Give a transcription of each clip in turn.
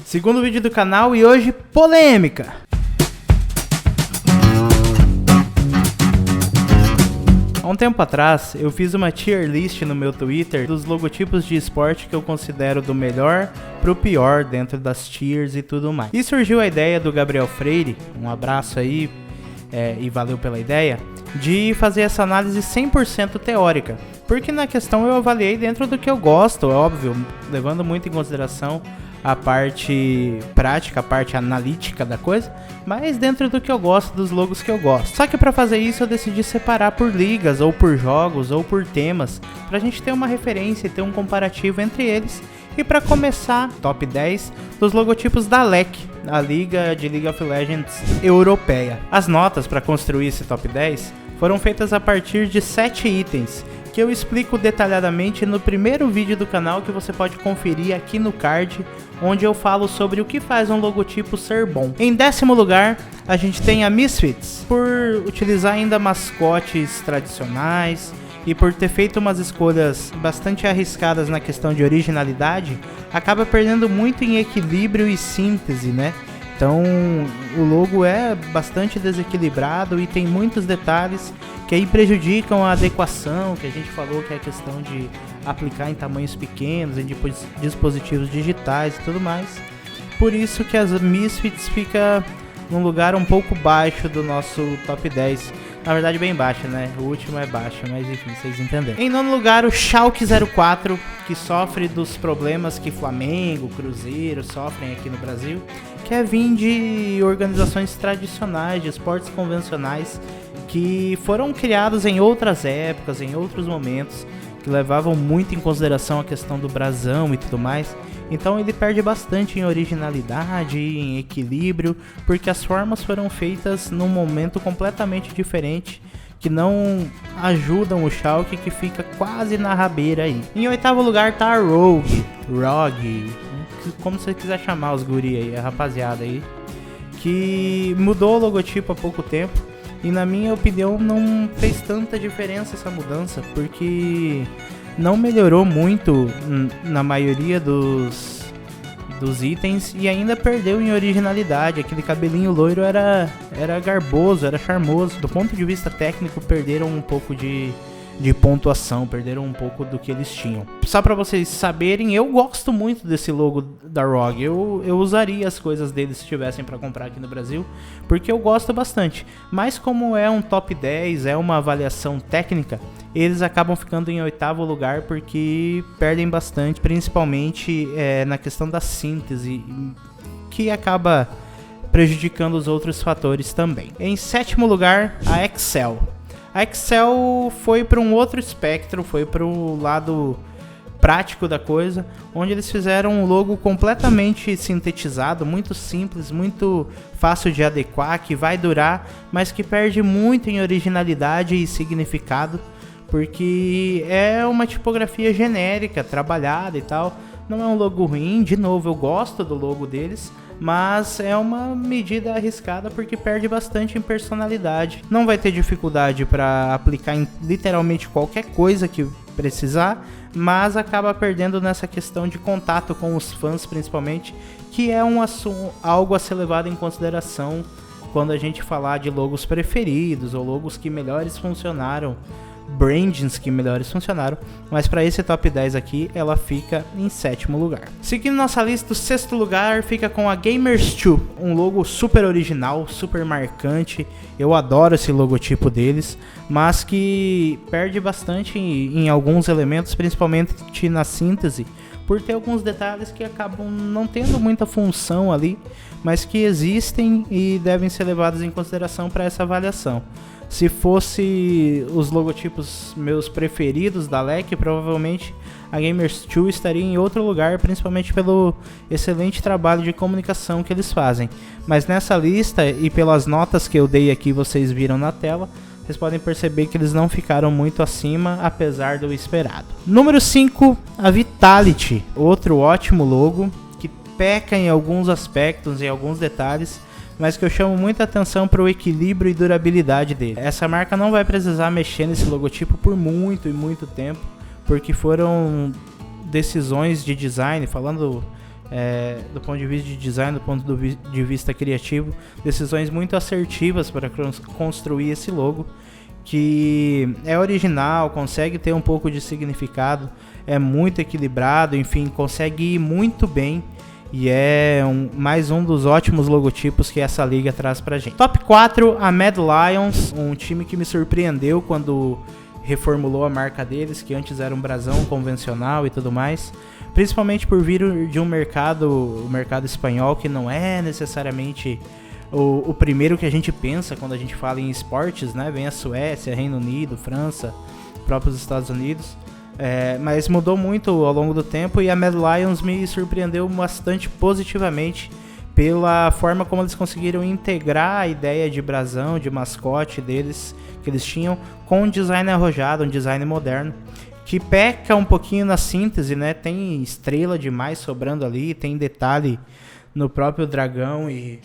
Segundo vídeo do canal e hoje polêmica. Há um tempo atrás eu fiz uma tier list no meu Twitter dos logotipos de esporte que eu considero do melhor pro pior dentro das tiers e tudo mais. E surgiu a ideia do Gabriel Freire, um abraço aí e valeu pela ideia, de fazer essa análise 100% teórica. Porque na questão eu avaliei dentro do que eu gosto, óbvio, levando muito em consideração a parte prática, a parte analítica da coisa, mas dentro do que eu gosto, dos logos que eu gosto. Só que para fazer isso eu decidi separar por ligas, ou por jogos, ou por temas, pra gente ter uma referência e ter um comparativo entre eles. E para começar, top 10 dos logotipos da LEC, a Liga de League of Legends Europeia. As notas para construir esse top 10 foram feitas a partir de 7 itens, que eu explico detalhadamente no primeiro vídeo do canal, que você pode conferir aqui no card, onde eu falo sobre o que faz um logotipo ser bom. Em 10º lugar, a gente tem a Misfits, por utilizar ainda mascotes tradicionais e por ter feito umas escolhas bastante arriscadas na questão de originalidade, acaba perdendo muito em equilíbrio e síntese, né? Então o logo é bastante desequilibrado e tem muitos detalhes que aí prejudicam a adequação, que a gente falou, que é a questão de aplicar em tamanhos pequenos, em dispositivos digitais e tudo mais. Por isso que as Misfits fica num lugar um pouco baixo do nosso top 10. Na verdade bem baixo, né? O último é baixo, mas enfim, vocês entenderam. Em 9º lugar, o Schalke 04, que sofre dos problemas que Flamengo, Cruzeiro sofrem aqui no Brasil, que é vir de organizações tradicionais, de esportes convencionais, que foram criados em outras épocas, em outros momentos, que levavam muito em consideração a questão do brasão e tudo mais. Então ele perde bastante em originalidade, em equilíbrio, porque as formas foram feitas num momento completamente diferente, que não ajudam o Schalke, que fica quase na rabeira aí. Em 8º lugar tá a Rogue, como você quiser chamar os guri aí, a rapaziada aí, que mudou o logotipo há pouco tempo. E na minha opinião não fez tanta diferença essa mudança, porque não melhorou muito na maioria dos itens e ainda perdeu em originalidade. Aquele cabelinho loiro era garboso, era charmoso. Do ponto de vista técnico, perderam um pouco de pontuação, perderam um pouco do que eles tinham. Só pra vocês saberem, eu gosto muito desse logo da ROG, eu usaria as coisas deles se tivessem pra comprar aqui no Brasil, porque eu gosto bastante, mas como é um top 10, é uma avaliação técnica, eles acabam ficando em 8º lugar porque perdem bastante, principalmente na questão da síntese, que acaba prejudicando os outros fatores também. Em 7º lugar, a Excel. A Excel foi para um outro espectro, foi para o lado prático da coisa, onde eles fizeram um logo completamente sintetizado, muito simples, muito fácil de adequar, que vai durar, mas que perde muito em originalidade e significado, porque é uma tipografia genérica, trabalhada e tal. Não é um logo ruim, de novo, eu gosto do logo deles, mas é uma medida arriscada porque perde bastante em personalidade. Não vai ter dificuldade para aplicar em literalmente qualquer coisa que precisar, mas acaba perdendo nessa questão de contato com os fãs, principalmente, que é algo a ser levado em consideração quando a gente falar de logos preferidos ou logos que melhores funcionaram, brandings que melhores funcionaram, mas para esse top 10 aqui ela fica em 7º lugar. Seguindo nossa lista, o 6º lugar fica com a Gamers2, um logo super original, super marcante. Eu adoro esse logotipo deles, mas que perde bastante em alguns elementos, principalmente na síntese, por ter alguns detalhes que acabam não tendo muita função ali, mas que existem e devem ser levados em consideração para essa avaliação. Se fosse os logotipos meus preferidos da LEC, provavelmente a Gamers2 estaria em outro lugar, principalmente pelo excelente trabalho de comunicação que eles fazem. Mas nessa lista e pelas notas que eu dei aqui, vocês viram na tela, vocês podem perceber que eles não ficaram muito acima, apesar do esperado. Número 5, a Vitality, outro ótimo logo, que peca em alguns aspectos, em alguns detalhes, mas que eu chamo muita atenção para o equilíbrio e durabilidade dele. Essa marca não vai precisar mexer nesse logotipo por muito e muito tempo, porque foram decisões de design, falando do ponto de vista de design, do ponto de vista criativo, decisões muito assertivas para construir esse logo, que é original, consegue ter um pouco de significado, é muito equilibrado, enfim, consegue ir muito bem. E é mais um dos ótimos logotipos que essa liga traz pra gente. Top 4, a Mad Lions, um time que me surpreendeu quando reformulou a marca deles, que antes era um brasão convencional e tudo mais. Principalmente por vir de um mercado, o mercado espanhol, que não é necessariamente o primeiro que a gente pensa quando a gente fala em esportes, né? Vem a Suécia, Reino Unido, França, próprios Estados Unidos. Mas mudou muito ao longo do tempo e a Mad Lions me surpreendeu bastante positivamente pela forma como eles conseguiram integrar a ideia de brasão, de mascote deles, que eles tinham, com um design arrojado, um design moderno, que peca um pouquinho na síntese, né? Tem estrela demais sobrando ali, tem detalhe no próprio dragão e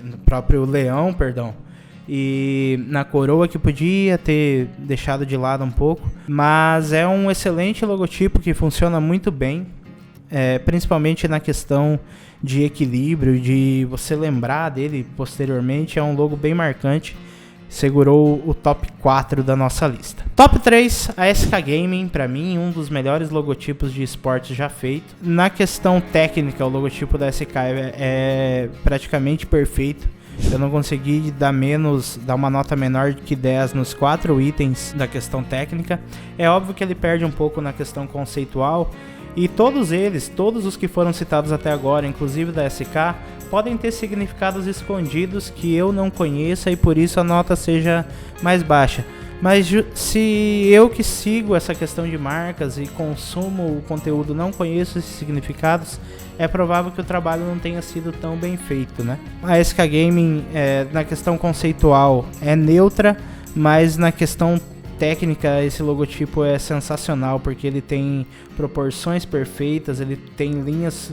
no próprio leão, perdão. E na coroa, que podia ter deixado de lado um pouco, mas é um excelente logotipo que funciona muito bem, principalmente na questão de equilíbrio, de você lembrar dele posteriormente. É um logo bem marcante, segurou o top 4 da nossa lista. Top 3, a SK Gaming, para mim, um dos melhores logotipos de esportes já feito. Na questão técnica, o logotipo da SK é praticamente perfeito. Eu não consegui dar uma nota menor que 10 nos 4 itens da questão técnica. É óbvio que ele perde um pouco na questão conceitual, e todos os que foram citados até agora, inclusive da SK, podem ter significados escondidos que eu não conheça e por isso a nota seja mais baixa. Mas se eu que sigo essa questão de marcas e consumo o conteúdo não conheço esses significados, é provável que o trabalho não tenha sido tão bem feito, né? A SK Gaming, na questão conceitual, é neutra, mas na questão técnica esse logotipo é sensacional, porque ele tem proporções perfeitas, ele tem linhas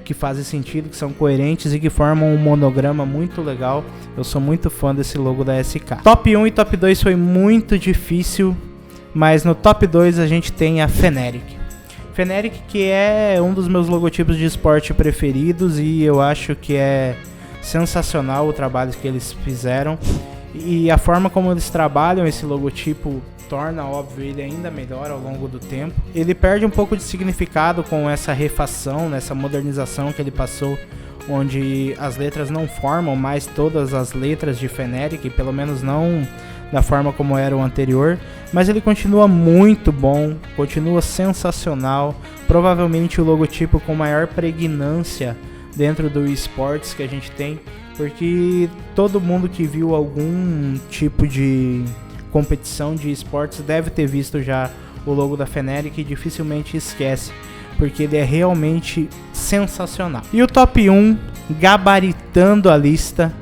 que fazem sentido, que são coerentes e que formam um monograma muito legal. Eu sou muito fã desse logo da SK. Top 1 e top 2 foi muito difícil, mas no top 2 a gente tem a Fnatic. Fnatic, que é um dos meus logotipos de esporte preferidos, e eu acho que é sensacional o trabalho que eles fizeram. E a forma como eles trabalham esse logotipo torna, óbvio, ele ainda melhor ao longo do tempo. Ele perde um pouco de significado com essa refação, nessa modernização que ele passou, onde as letras não formam mais todas as letras de Fnatic, pelo menos não da forma como era o anterior, mas ele continua muito bom, continua sensacional, provavelmente o logotipo com maior pregnância dentro do esportes que a gente tem, porque todo mundo que viu algum tipo de competição de esportes deve ter visto já o logo da Fnatic e dificilmente esquece, porque ele é realmente sensacional. E o top 1, gabaritando a lista,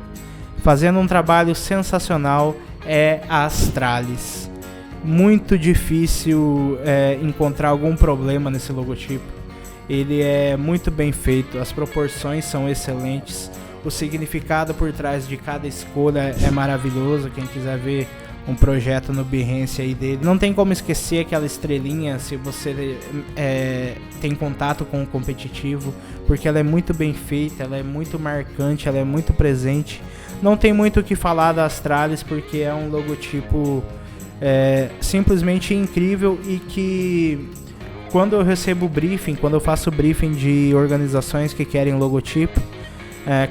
fazendo um trabalho sensacional, é a Astralis. Muito difícil encontrar algum problema nesse logotipo. Ele é muito bem feito, as proporções são excelentes, o significado por trás de cada escolha é maravilhoso. Quem quiser ver um projeto no Behance aí dele, não tem como esquecer aquela estrelinha se você tem contato com o competitivo, porque ela é muito bem feita, ela é muito marcante, ela é muito presente. Não tem muito o que falar da Astralis, porque é um logotipo simplesmente incrível, e que quando eu recebo briefing, quando eu faço briefing de organizações que querem logotipo,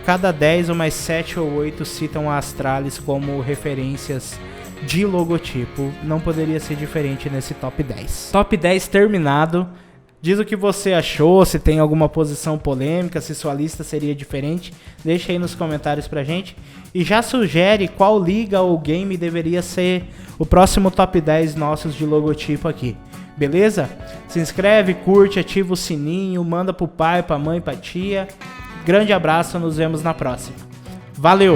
cada 10 ou mais 7 ou 8 citam a Astralis como referências de logotipo. Não poderia ser diferente nesse top 10. Top 10 terminado. Diz o que você achou, se tem alguma posição polêmica, se sua lista seria diferente. Deixa aí nos comentários pra gente. E já sugere qual liga ou game deveria ser o próximo top 10 nossos de logotipo aqui. Beleza? Se inscreve, curte, ativa o sininho, manda pro pai, pra mãe, pra tia. Grande abraço, nos vemos na próxima. Valeu!